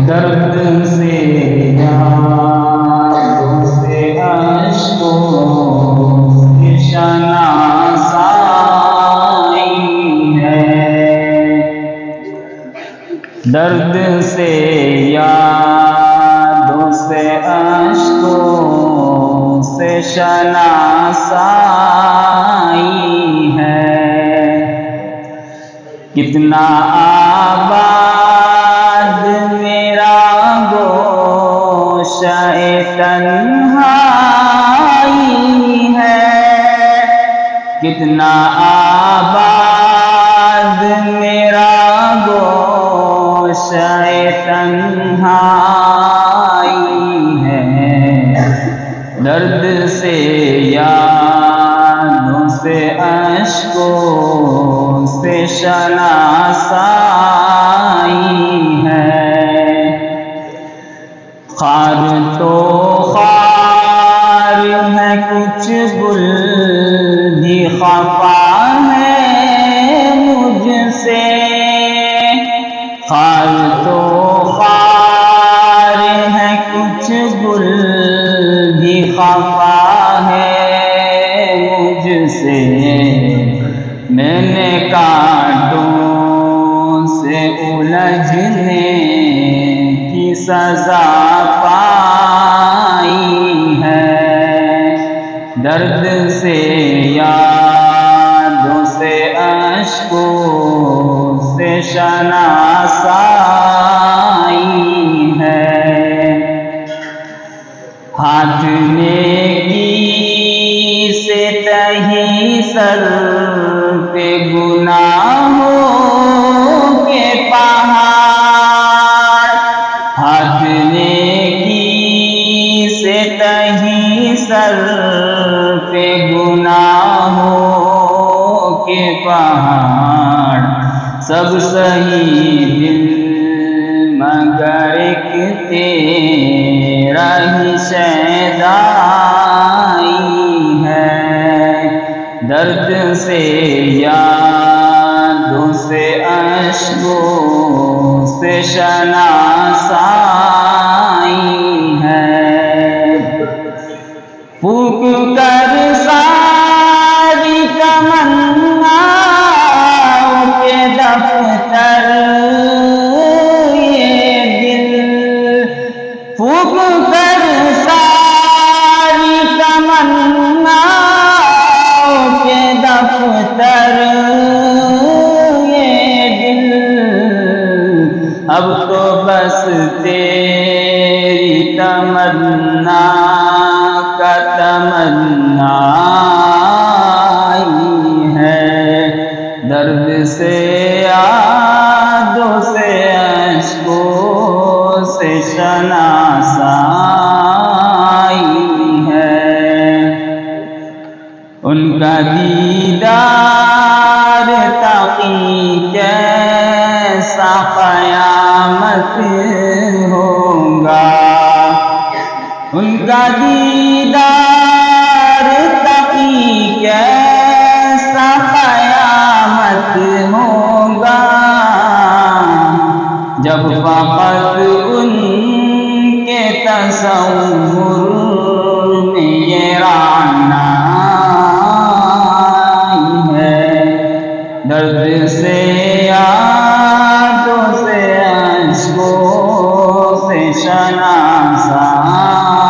درد سے یادوں سے اشکوں کی شناسائی ہے، درد سے یادوں سے اشکوں سے شناسائی ہے، کتنا آباد میرا گوشہ تنہائی ہے، کتنا آباد میرا گوشہ تنہائی ہے، درد سے یادوں سے اشکوں سے شناسائی ہے، خار تو خار ہے کچھ گل بھی خفا ہے مجھ سے، خار تو خار ہے کچھ گل بھی خفا ہے مجھ سے، میں نے کانٹوں سے الجھنے کی سزا پائی ہے، درد سے یادوں سے اشکوں سے شناسائی ہے، ہاتھ نیکی سے تہی سر پہ گناہوں کے پہاڑ، ہاتھ نیکی سے تہی سر پہ گناہوں کے پہاڑ، سب سہی دل مگر ایک تیرا ہی شیدائی ہے، درد سے یادوں سے اشکوں سے شناسائی ہے، پھونک کر ساری تمناؤں کے دفتر یہ دل، پھونک کر ساری تمناؤں کے دفتر یہ دل، اب تو بس تیری تمنا کا تمنا ہے، درد سے یادوں سے اشکوں سے شناسائی ہے، ان کا دیدار تقی کیسا قیامت ہوگا، ان کا دیدار تقی کیسا قیامت ہوگا، جب فقط ان کے تصور میں یہ رعنائی ہے، درد سے یادوں سے اشکوں سے شناسائی